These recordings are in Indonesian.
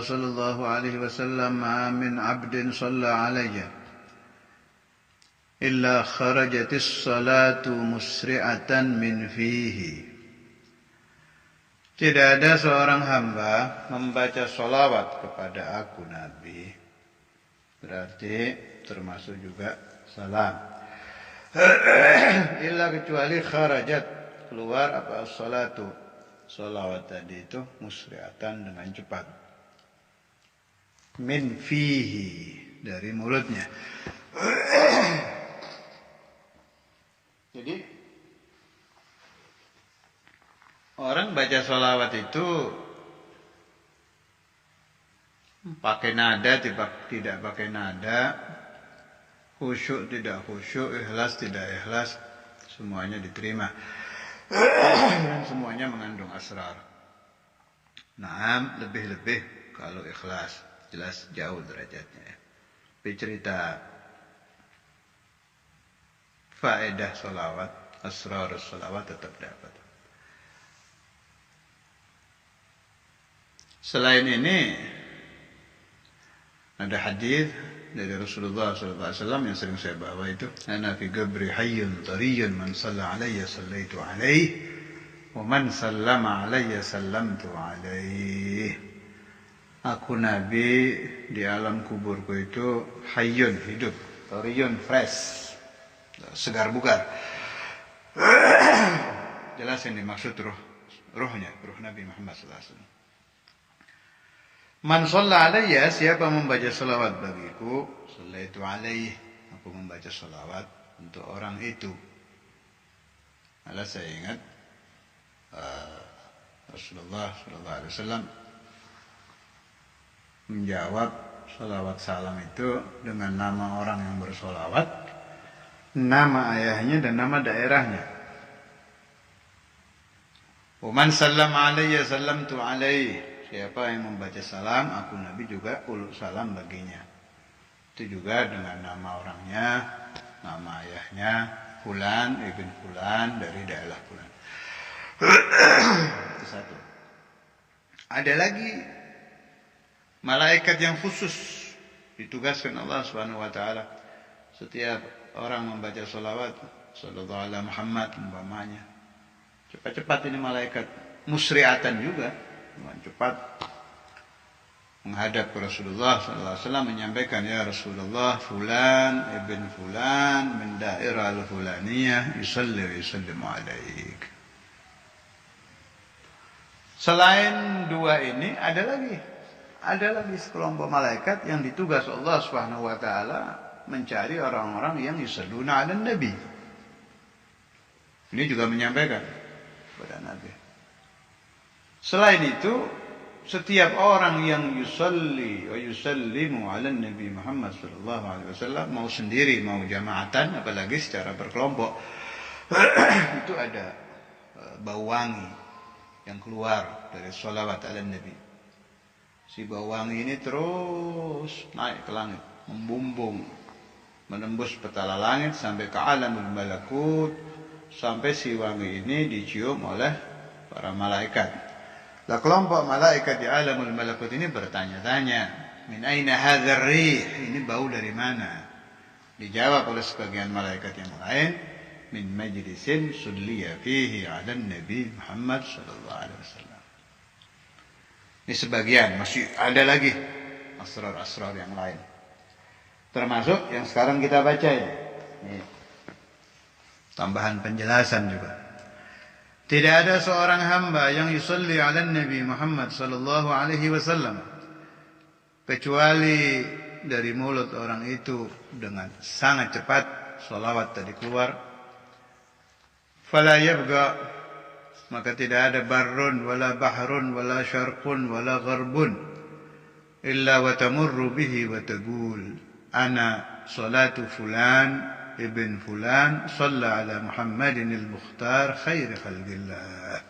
sallallahu alaihi wasallam ma min 'abdin shalla alayya illa kharajatis salatu musri'atan min fihi. Tidak ada seorang hamba membaca sholawat kepada aku Nabi, berarti termasuk juga salam, illa kecuali kharajat, keluar apa as-salatu, sholawat tadi itu musri'atan, dengan cepat, min fihi, dari mulutnya. Jadi orang baca sholawat itu pakai nada, tidak pakai nada, khusyuk tidak khusyuk, ikhlas tidak ikhlas, semuanya diterima. Dan semuanya mengandung asrar. Naam, lebih-lebih kalau ikhlas, jelas jauh derajatnya. Tapi cerita faedah sholawat, asrar sholawat tetap dapat. Selain ini ada hadis dari Rasulullah SAW yang sering saya bawa itu, ana fi qabri hayyun tariyun man shalla alayya sallaitu alayhi wa man sallama alayya sallamtu alayhi. Aku Nabi di alam kuburku itu hayyun, hidup, tariyun, fresh, segar bugar. Jelas yang dimaksud rohnya, roh Nabi Muhammad SAW. Man shalla alayya, siapa membaca salawat bagiku, sallaitu alaihi, aku membaca salawat untuk orang itu. Malah saya ingat Rasulullah SAW menjawab salawat salam itu dengan nama orang yang bersolawat, nama ayahnya dan nama daerahnya. Wa man sallama alayya sallamtu alaihi, siapa yang membaca salam, aku Nabi juga uluk salam baginya. Itu juga dengan nama orangnya, nama ayahnya, Fulan, ibn Fulan, dari daerah Fulan. Itu satu. Ada lagi malaikat yang khusus ditugaskan Allah Subhanahu wa taala. Setiap orang membaca salawat sallallahu alaihi Muhammad umpamanya, cepat-cepat ini malaikat musri'atan juga, dengan cepat menghadap ke Rasulullah SAW, menyampaikan, ya Rasulullah, Fulan ibn Fulan min daerah al-Fulaniyah yusalli wa yusallimu alaik. Selain dua ini ada lagi sekelompok malaikat yang ditugas Allah Subhanahu wa taala mencari orang-orang yang yusalluna 'alan nabi. Ini juga menyampaikan kepada Nabi. Selain itu, setiap orang yang yusalli wa yusallimu 'alan nabi Muhammad sallallahu alaihi wasallam, mau sendiri mau jamaatan, apalagi secara berkelompok, itu ada bau wangi yang keluar dari sholawat 'alan nabi. Si bau wangi ini terus naik ke langit, membumbung, menembus petala langit sampai ke alamul malakut, sampai si wangi ini dicium oleh para malaikat. Lah kelompok malaikat di alamul malakut ini bertanya-tanya, min aina hadzal rih, ini bau dari mana? Dijawab oleh sebagian malaikat yang lain, min majlisin sulliya fihi 'alan nabi Muhammad sallallahu alaihi wasallam. Ini sebagian, masih ada lagi asrar-asrar yang lain. Termasuk yang sekarang kita baca ini. Tambahan penjelasan juga. Tidak ada seorang hamba yang yusalli 'alan nabi Muhammad sallallahu alaihi wasallam kecuali dari mulut orang itu dengan sangat cepat salawat tadi keluar. Fala yabqa, maka tidak ada barrun wala bahrun wala syarqun wala gharbun illa wa tamurru bihi wa taqul ana salatu fulan ibn fulan shalla ala Muhammadin al-Mukhtar khair khalqillah.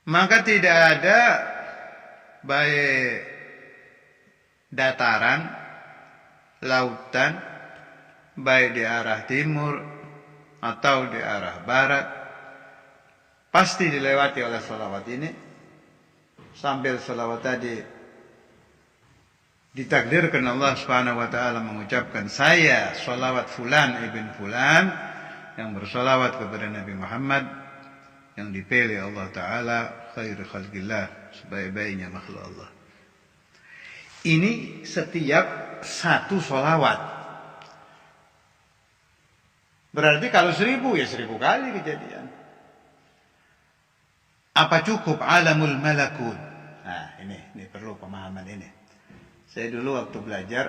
Maka tidak ada baik dataran, lautan, baik di arah timur atau di arah barat, pasti dilewati oleh salawat ini. Sambil salawat tadi ditakdirkan Allah Subhanahu wa taala mengucapkan, saya salawat fulan ibn fulan yang bersalawat kepada Nabi Muhammad yang dipilih Allah taala khairul khalqillah, sebaik-baiknya makhluk Allah. Ini setiap satu salawat. Berarti kalau 1000 ya 1000 kali kejadian. Apa cukup alamul malakut? Nah, ini perlu pemahaman ini. Saya dulu waktu belajar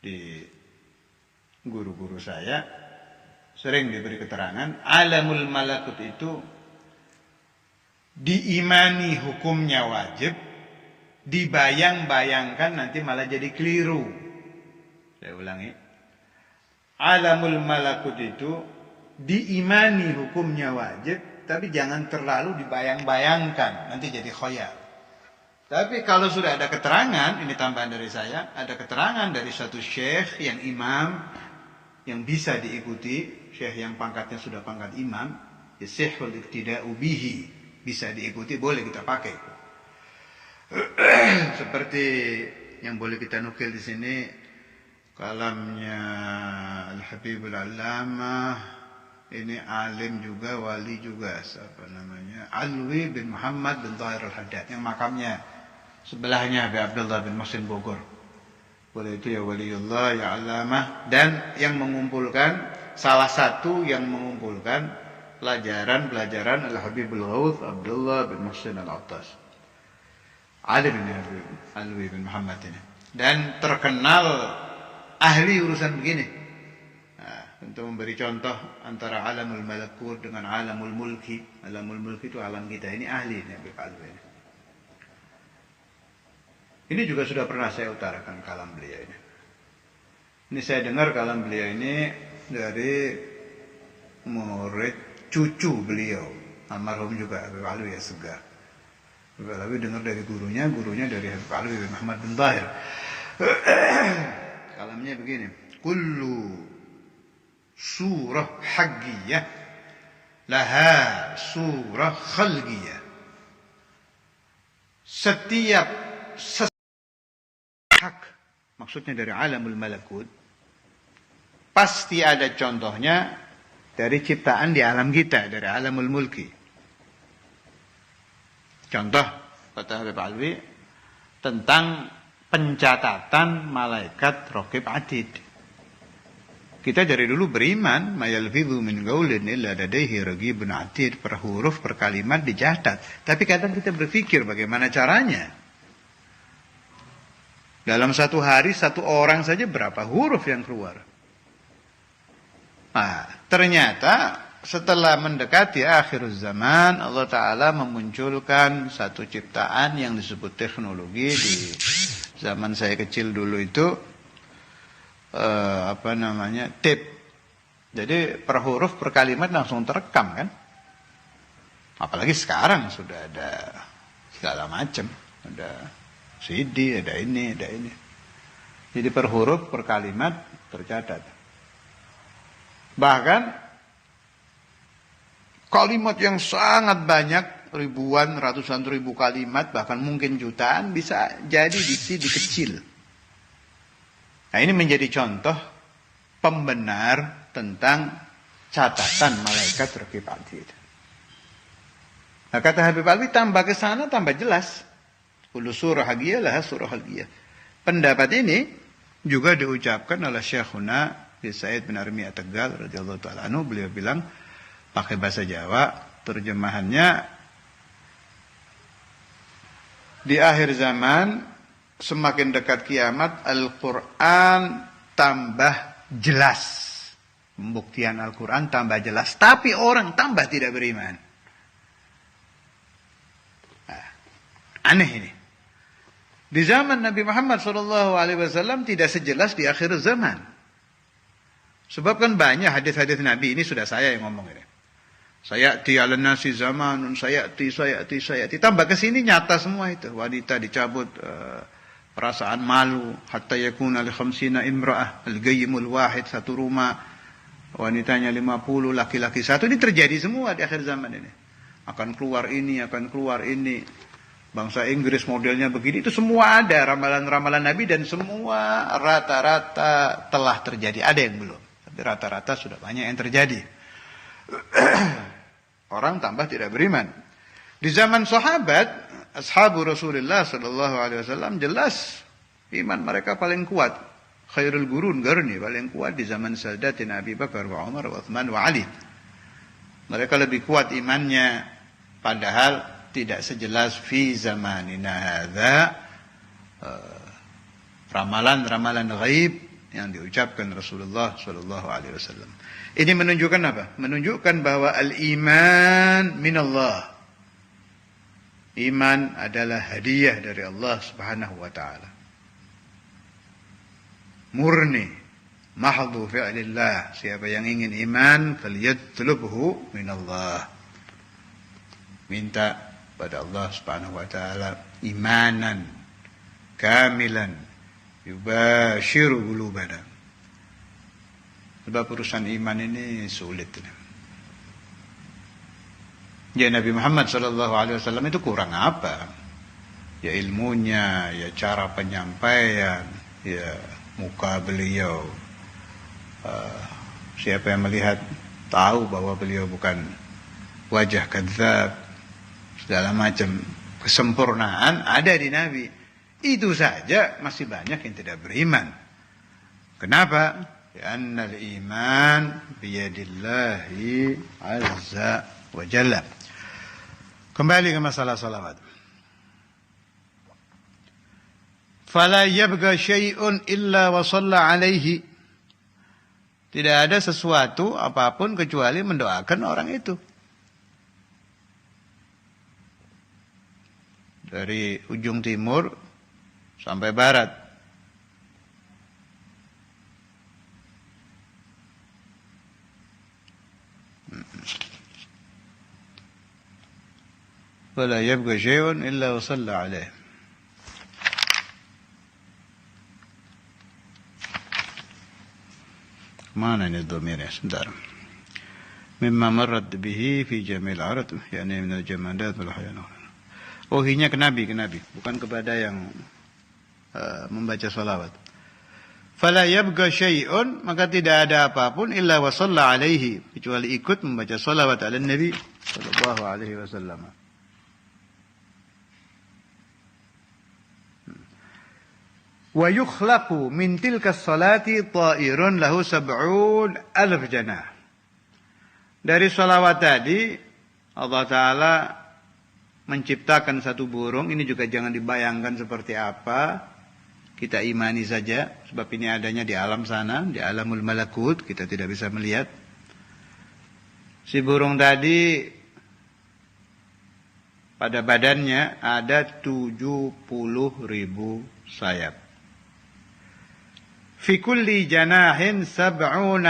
di guru-guru saya sering diberi keterangan alamul malakut itu diimani hukumnya wajib, dibayang-bayangkan nanti malah jadi keliru. Saya ulangi. Alamul malakut itu diimani hukumnya wajib, tapi jangan terlalu dibayang-bayangkan, nanti jadi khoyal. Tapi kalau sudah ada keterangan, ini tambahan dari saya, ada keterangan dari satu syekh yang imam, yang bisa diikuti, syekh yang pangkatnya sudah pangkat imam, yasihul iktida'u bihi, bisa diikuti, boleh kita pakai. Seperti yang boleh kita nukil di sini, kalamnya Al-Habibul Allamah, ini alim juga, wali juga, apa namanya, Alwi bin Muhammad bin Tahir Al-Haddad, yang makamnya sebelahnya Habib Abdullah bin Muhsin Bogor. Boleh itu ya waliullah, ya alamah, dan yang mengumpulkan, salah satu yang mengumpulkan pelajaran Al-Habibul Ghawth Abdullah bin Muhsin Al-Attas. Alim ini Habib Alwi bin Muhammad ini, dan terkenal ahli urusan begini. Untuk memberi contoh antara alamul malakut dengan alamul mulki. Alamul mulki itu alam kita. Ini ahli ini Habib Alwi ini. Ini juga sudah pernah saya utarakan kalam beliau ini. Ini saya dengar kalam beliau ini dari murid cucu beliau, almarhum juga Habib Alwi As-Segar. Habib Alwi dengar dari gurunya dari Habib Alwi bin Muhammad bin Tahir. Kalamnya begini, kullu surah haqqiyah laha surah khalqiyah. Setiap hak, maksudnya dari alamul malakut, pasti ada contohnya dari ciptaan di alam kita, dari alamul mulki. Contoh kata Habib Alwi tentang pencatatan malaikat raqib atid. Kita dari dulu beriman, mayalfidhu min qaulin illa ladaihi raqibun atid, per huruf per kalimat dicatat. Tapi kadang kita berpikir bagaimana caranya. Dalam satu hari satu orang saja berapa huruf yang keluar. Nah, ternyata setelah mendekati akhir zaman, Allah Ta'ala memunculkan satu ciptaan yang disebut teknologi. Di zaman saya kecil dulu itu tape. Jadi per huruf per kalimat langsung terekam kan. Apalagi sekarang sudah ada segala macam, ada CD, ada ini. Jadi per huruf per kalimat tercatat. Bahkan kalimat yang sangat banyak, ribuan, ratusan ribu kalimat, bahkan mungkin jutaan, bisa jadi di CD kecil. Nah, ini menjadi contoh pembenar tentang catatan malaikat raqib atid. Nah, kata Habib Alwi, tambah ke sana tambah jelas. Kullu surah haqqiyah laha surah khalqiyah. Pendapat ini juga diucapkan oleh Syekhuna Said bin Armi At-Tegal radhiyallahu taala anhu. Beliau bilang pakai bahasa Jawa, terjemahannya di akhir zaman semakin dekat kiamat, Al-Quran tambah jelas. Pembuktian Al-Quran tambah jelas. Tapi orang tambah tidak beriman. Nah, aneh ini. Di zaman Nabi Muhammad SAW tidak sejelas di akhir zaman. Sebab kan banyak hadis-hadis Nabi. Ini sudah saya yang ngomong ini. Sayati ala nasi zamanun, sayati. Tambah ke sini nyata semua itu. Wanita dicabut perasaan malu. Hatta yakuna li khamsina imra'ah. Al-gayyimul wahid, satu rumah. wanitanya 50, laki-laki 1. Ini terjadi semua di akhir zaman ini. Akan keluar ini, akan keluar ini. Bangsa Inggris modelnya begini, itu semua ada ramalan-ramalan Nabi dan semua rata-rata telah terjadi. Ada yang belum, tapi rata-rata sudah banyak yang terjadi. Orang tambah tidak beriman. Di zaman sahabat, ashabu Rasulullah sallallahu alaihi wasallam, jelas iman mereka paling kuat. Khairul qurun qarni, paling kuat di zaman Sayyidatina Abi Bakar wa Umar wa Utsman wa Ali. Mereka lebih kuat imannya, padahal tidak sejelas fi zamanina hadza ramalan-ramalan ghaib yang diucapkan Rasulullah sallallahu alaihi wasallam. Ini menunjukkan apa? Menunjukkan bahwa al-iman minallah. Iman adalah hadiah dari Allah Subhanahu wa taala. Murni, mahdhu fi'lillah. Siapa yang ingin iman, falyatlubhu minallah. Minta pada Allah Subhanahu wa taala imanan kamilan yubashiru qulubana. Sebab urusan iman ini sulit. Ya, Nabi Muhammad sallallahu alaihi wasallam itu kurang apa? Ya ilmunya, ya cara penyampaian, ya muka beliau. Siapa yang melihat tahu bahwa beliau bukan wajah kadzab. Segala macam kesempurnaan ada di Nabi. Itu saja masih banyak yang tidak beriman. Kenapa? Karena iman biyadillahi azza wa jalla. Kembali ke masalah salawat. Fala yabqa syai'un illa wa shalla alaihi. Tidak ada sesuatu apapun kecuali mendoakan orang itu. Dari ujung timur sampai barat. Wala yabqa syai'un illa wa shalla alaihi. Mana ini dhamirnya? Sebentar. Mimma marrat bihi fi jamil arat, yakni min al-jamadat wal hayawan. Oh, hinya ke Nabi, bukan kepada yang membaca salawat. Fala yabqa syai'un, maka tidak ada apapun illa wa shalla alaihi, kecuali ikut membaca salawat ala Nabi sallallahu alaihi wasallam. Wa yukhlaqu min tilka salati ta'irun lahu 70,000 janah. Dari salawat tadi Allah Ta'ala menciptakan satu burung. Ini juga jangan dibayangkan seperti apa. Kita imani saja. Sebab ini adanya di alam sana. Di alamul malakut. Kita tidak bisa melihat. Si burung tadi pada badannya ada 70,000 sayap. Fi kulli janahin 70,000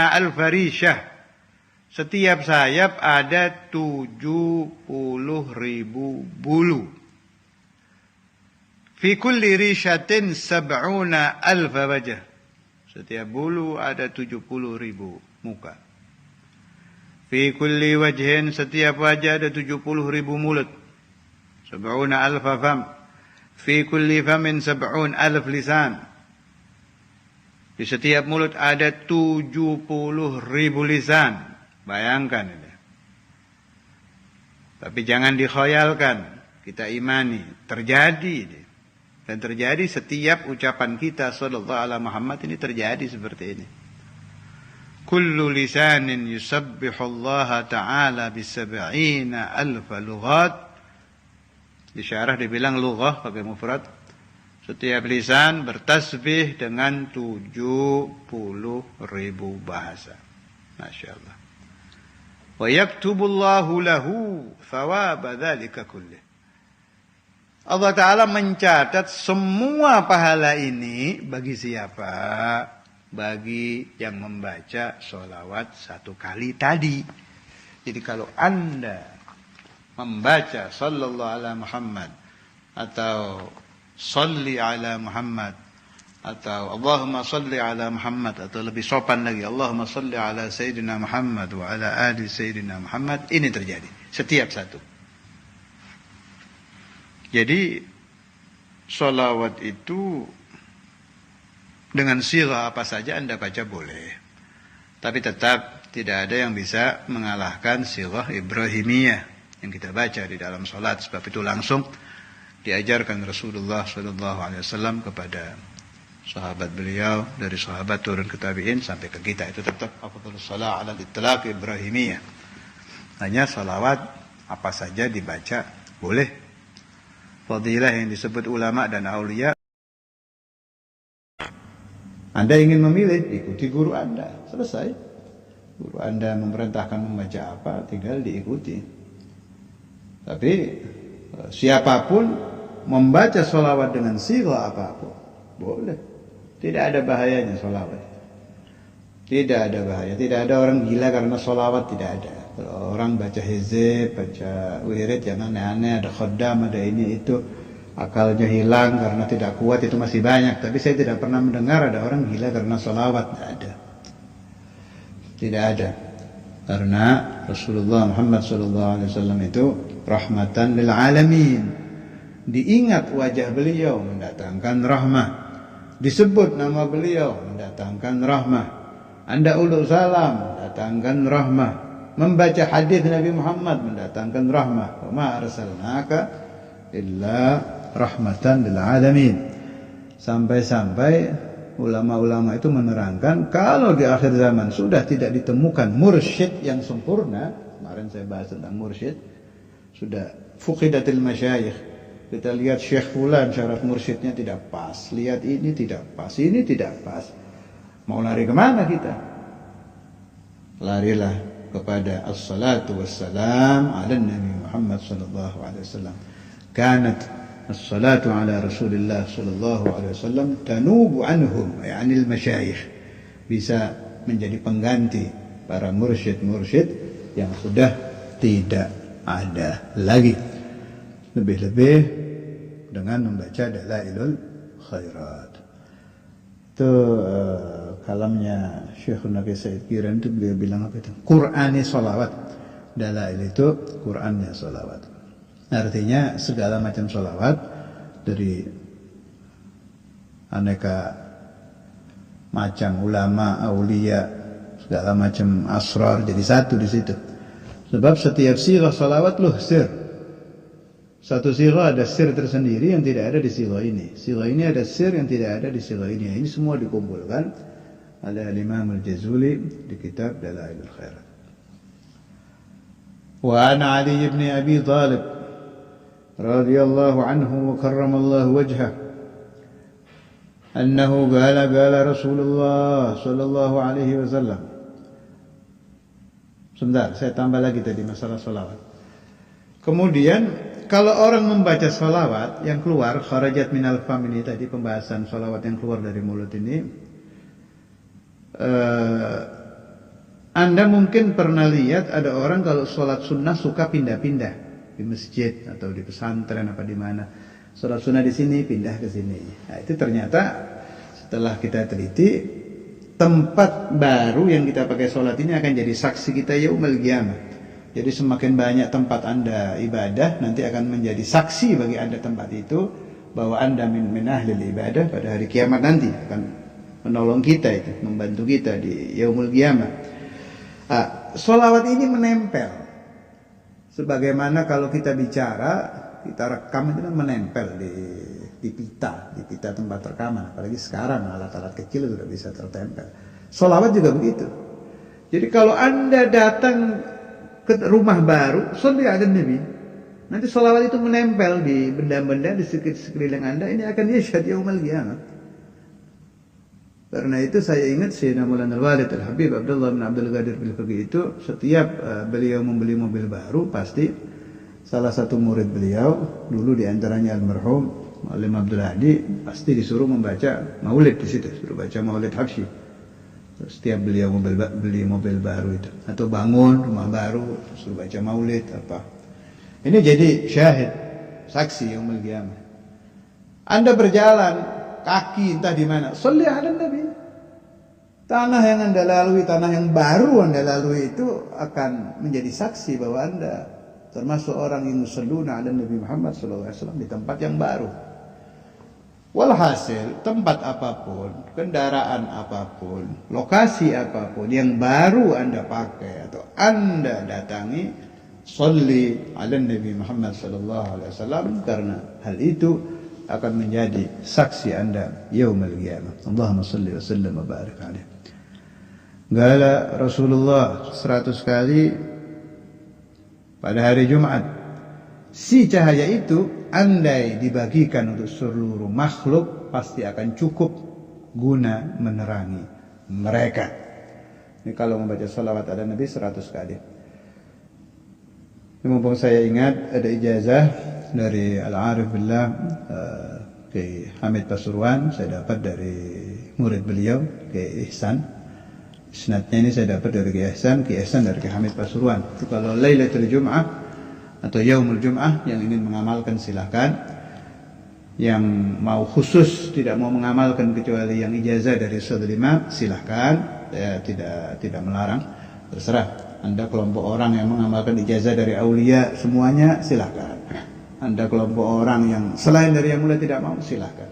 rishah. Setiap sayap ada 70,000 bulu. Fi kulli rishatin 70,000 wajah. Setiap bulu ada 70,000 muka. Fi kulli wajhin, setiap wajah ada 70,000 mulut. 70,000 fam. Fi kulli famin 70,000 lisan. Di setiap mulut ada 70,000 lisan. Bayangkan ini. Tapi jangan dikhayalkan. Kita imani. Terjadi ini. Dan terjadi setiap ucapan kita sallallahu alaihi Muhammad ini terjadi seperti ini. Kullu lisanin yusabbihu Allah Ta'ala bisab'ina alfa lughat. Di syarah dibilang lughah pakai mufrad. Setiap lisan bertasbih dengan 70,000 bahasa. Masya Allah. Wa yaktubullahu lahu thawaba dzalika kullih. Allah Ta'ala mencatat semua pahala ini bagi siapa? Bagi yang membaca sholawat 1 kali tadi. Jadi kalau Anda membaca sallallahu ala Muhammad atau salli ala Muhammad atau Allahumma salli ala Muhammad, atau lebih sopan lagi Allahumma salli ala Sayyidina Muhammad wa ala ali Sayyidina Muhammad, ini terjadi setiap satu. Jadi sholawat itu dengan sirah apa saja Anda baca boleh, tapi tetap tidak ada yang bisa mengalahkan sirah Ibrahimiyah yang kita baca di dalam sholat, sebab itu langsung diajarkan Rasulullah SAW kepada sahabat beliau, dari sahabat turun ke tabi'in sampai ke kita. Itu tetap afdhalus shalah ala al-itlaq Ibrahimiyah. Hanya salawat apa saja dibaca boleh. Fadilah yang disebut ulama dan aulia, Anda ingin memilih, ikuti guru Anda, selesai. Guru Anda memerintahkan membaca apa, tinggal diikuti. Tapi siapapun membaca sholawat dengan sirah apapun boleh. Tidak ada bahayanya sholawat. Tidak ada bahaya. Tidak ada orang gila karena sholawat, tidak ada. Kalau orang baca hizib, baca wirid, jangan aneh-aneh, ada khaddam, ada ini itu, akalnya hilang karena tidak kuat, itu masih banyak. Tapi saya tidak pernah mendengar ada orang gila karena sholawat. Tidak ada. Tidak ada. Karena Rasulullah Muhammad SAW itu rahmatan lil alamin. Diingat wajah beliau mendatangkan rahmah. Disebut nama beliau mendatangkan rahmah. Anda ulul salam mendatangkan rahmah. Membaca hadis Nabi Muhammad mendatangkan rahmah. Wa ma arsalnaka illa rahmatan lil alamin. Sampai-sampai ulama-ulama itu menerangkan kalau di akhir zaman sudah tidak ditemukan mursyid yang sempurna. Kemarin saya bahas tentang mursyid. Sudah fuqidatil masyayikh. Kita lihat Syekh Fulan syarat mursyidnya tidak pas, lihat ini tidak pas, ini tidak pas. Mau lari kemana kita? Larilah kepada as-salatu wassalam ala Nabi Muhammad sallallahu alaihi wasallam. Kanat as-salatu ala Rasulillah sallallahu alaihi wasallam tanubu anhum, yani al-masyayikh. Bisa menjadi pengganti para mursyid-mursyid yang sudah tidak ada lagi. Lebih-lebih dengan membaca Dalailul Khairat. Itu kalamnya Syekh Naqi Said Kiran, itu beliau bilang apa itu? Qur'ani sholawat. Dalail itu Qur'annya sholawat. Artinya segala macam sholawat dari aneka macam ulama, aulia, segala macam asrar jadi satu di situ. Sebab setiap sirah sholawat loh sir. Satu sirah ada sir tersendiri yang tidak ada di sirah ini. Sirah ini ada sir yang tidak ada di sirah ini. Ini semua dikumpulkan oleh Imam Al-Jazuli di kitab Dalailul Khairat. Wa ana Ali ibn Abi Talib radhiyallahu anhu wa karramallahu wajhah annahu qala Rasulullah sallallahu alaihi wasallam. Sebentar, saya tambah lagi tadi masalah salawat. Kemudian kalau orang membaca salawat yang keluar kharajat minal fam, ini tadi pembahasan salawat yang keluar dari mulut ini, Anda mungkin pernah lihat ada orang kalau sholat sunnah suka pindah-pindah di masjid atau di pesantren apa di mana. Sholat sunnah di sini pindah ke sini. Nah, itu ternyata setelah kita teliti, tempat baru yang kita pakai sholat ini akan jadi saksi kita yaumul qiyamah. Jadi semakin banyak tempat Anda ibadah, nanti akan menjadi saksi bagi Anda tempat itu bahwa Anda min ahlil ibadah pada hari kiamat nanti, akan menolong kita itu, membantu kita di yaumul qiyamah. Sholawat ini menempel. Sebagaimana kalau kita bicara, kita rekam itu kan menempel di pita tempat rekaman. Apalagi sekarang alat-alat kecil sudah bisa tertempel. Sholawat juga begitu. Jadi kalau Anda datang ke rumah baru, sholli ala Nabi, nanti sholawat itu menempel di benda-benda di sekeliling Anda. Ini akan yashhad yaumul qiyamah. Karena itu saya ingat Sayyidina Maulana Al-Walid Al-Habib Abdullah bin Abdul Qadir Bil-Fiqih itu setiap beliau membeli mobil baru, pasti salah satu murid beliau dulu diantaranya almarhum Alim Abdul Hadi pasti disuruh membaca maulid di situ, suruh baca maulid Habsyi. Setiap beliau beli mobil baru itu atau bangun rumah baru suruh baca maulid apa. Ini jadi syahid, saksi yaumul qiyamah. Anda berjalan kaki, entah di mana. Sholli ala Nabi. Tanah yang Anda lalui, tanah yang baru Anda lalui itu akan menjadi saksi bahwa Anda termasuk orang yang yusalluna ala Nabi Muhammad SAW di tempat yang baru. Walhasil, tempat apapun, kendaraan apapun, lokasi apapun yang baru Anda pakai atau Anda datangi, sholli ala Nabi Muhammad SAW, karena hal itu akan menjadi saksi Anda yaumul qiyamah. Allahumma sholli wa sallim wa barik alaihi. Gala Rasulullah 100 kali pada hari Jumat. Si cahaya itu andai dibagikan untuk seluruh makhluk pasti akan cukup guna menerangi mereka. Ini kalau membaca salawat ada Nabi 100 kali. Mumpung saya ingat ada ijazah dari Al-Arif Billah ke Hamid Pasuruan, saya dapat dari murid beliau ke Ihsan. Isnadnya ini saya dapat dari Ki Ihsan dari Ki Hamid Pasuruan. Itu kalau Lailatul Jum'ah atau Yaumul Jum'ah yang ingin mengamalkan silahkan. Yang mau khusus tidak mau mengamalkan kecuali yang ijazah dari Ustadz Imam silahkan. Saya tidak melarang, terserah. Anda kelompok orang yang mengamalkan ijazah dari aulia semuanya silahkan. Anda kelompok orang yang selain dari yang mulia tidak mau silahkan.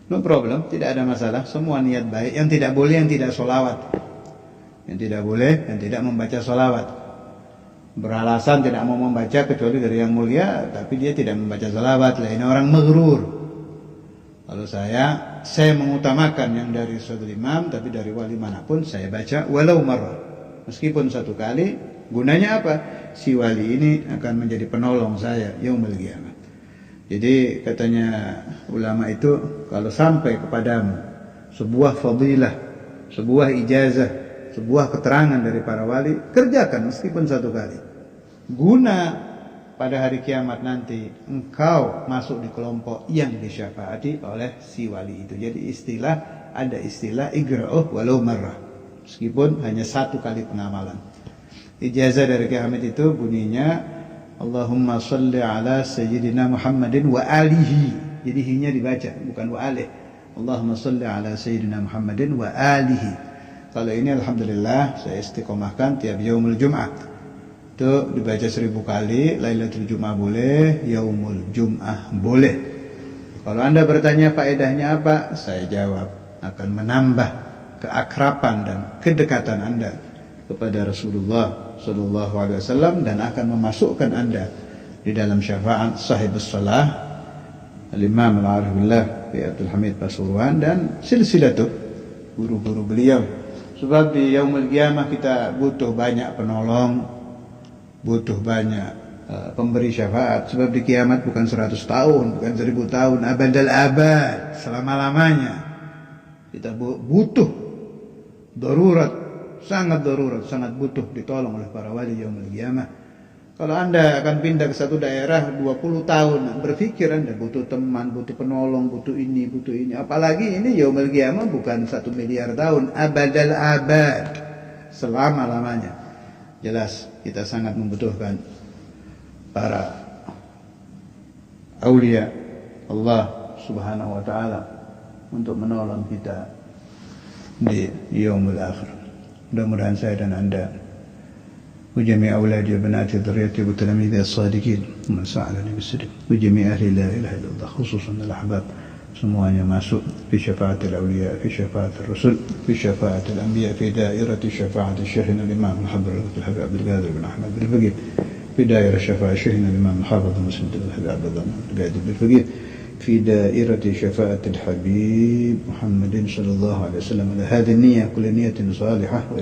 No problem, tidak ada masalah. Semua niat baik. Yang tidak boleh yang tidak sholawat. Yang tidak boleh yang tidak membaca sholawat. Beralasan tidak mau membaca kecuali dari yang mulia, tapi dia tidak membaca sholawat. Lah ini orang maghrur. Kalau saya mengutamakan yang dari Ustadz Imam, tapi dari wali manapun saya baca walau marrah. Meskipun satu kali, gunanya apa? Si wali ini akan menjadi penolong saya yaumul qiyamah. Jadi katanya ulama itu, kalau sampai kepadamu sebuah fadilah, sebuah ijazah, sebuah keterangan dari para wali, kerjakan meskipun satu kali. Guna pada hari kiamat nanti engkau masuk di kelompok yang disyafaati oleh si wali itu. Jadi ada istilah igra'uh walau marrah, meskipun hanya satu kali pengamalan. Ijazah dari Ki Hamid itu bunyinya Allahumma sholli ala sayyidina Muhammadin wa alihi. Jadi hinya dibaca, bukan wa alih. Allahumma sholli ala sayyidina Muhammadin wa alihi. Kalau ini alhamdulillah saya istiqomahkan tiap yaumul Jum'ah. Itu dibaca 1000 kali, Lailatul Jum'ah boleh, yaumul Jum'ah boleh. Kalau Anda bertanya faedahnya apa? Saya jawab, akan menambah keakraban dan kedekatan Anda kepada Rasulullah sallallahu alaihi wasallam dan akan memasukkan Anda di dalam syafaat sahibus salah Al-Imam Al-Arif Billah Abdul Hamid Pasuruan dan silsilatuh guru-guru beliau. Sebab di yaumul qiyamah kita butuh banyak penolong, butuh banyak pemberi syafaat. Sebab di kiamat bukan 100 tahun, bukan 1000 tahun, abadal abad, selama-lamanya. Kita butuh darurat, sangat darurat, sangat butuh ditolong oleh para wali yaumul qiyamah. Kalau Anda akan pindah ke satu daerah 20 tahun, berpikir Anda butuh teman, butuh penolong, butuh ini, butuh ini. Apalagi ini yaumul qiyamah bukan 1 miliar tahun, abadal abad, selama-lamanya. Jelas kita sangat membutuhkan para aulia Allah Subhanahu wa taala untuk menolong kita di yaumul akhir. Mudah-mudahan saya dan Anda وجميع أولادي وبناتي ذريتي وتلاميذي الصادقين ومن سعى لنا بالسلم وجميع أهل لا إله إلا الله خصوصا الأحباب semuanya masuk في شفاعة الأولياء في شفاعة الرسل في شفاعة الأنبياء في دائرة شفاعة شيخنا الإمام الحضرة الحبيب عبد القادر بن أحمد بالفقيه في دائرة شفاعة شيخنا الإمام الحافظ مسند الحبيب عبد الله بن القادر بالفقيه في دائرة شفاعة الحبيب محمد صلى الله عليه وسلم. هذه النية كل نية صالحة.